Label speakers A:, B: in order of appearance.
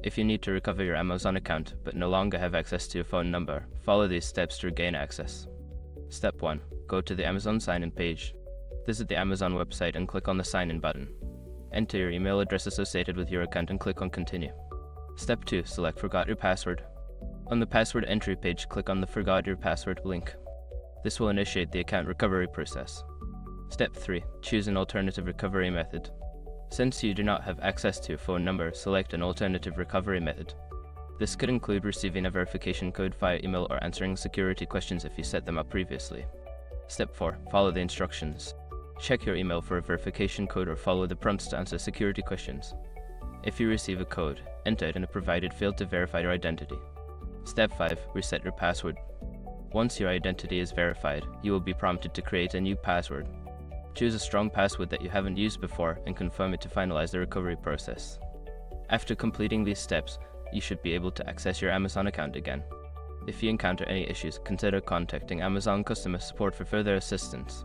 A: If you need to recover your Amazon account but no longer have access to your phone number, follow these steps to regain access. Step 1. Go to the Amazon sign-in page. Visit the Amazon website and click on the sign-in button. Enter your email address associated with your account and click on Continue. Step 2. Select Forgot Your Password. On the password entry page, click on the Forgot Your Password link. This will initiate the account recovery process. Step 3. Choose an alternative recovery method. Since you do not have access to your phone number, select an alternative recovery method. This could include receiving a verification code via email or answering security questions if you set them up previously. Step 4. Follow the instructions. Check your email for a verification code or follow the prompts to answer security questions. If you receive a code, enter it in a provided field to verify your identity. Step 5. Reset your password. Once your identity is verified, you will be prompted to create a new password. Choose a strong password that you haven't used before and confirm it to finalize the recovery process. After completing these steps, you should be able to access your Amazon account again. If you encounter any issues, consider contacting Amazon customer support for further assistance.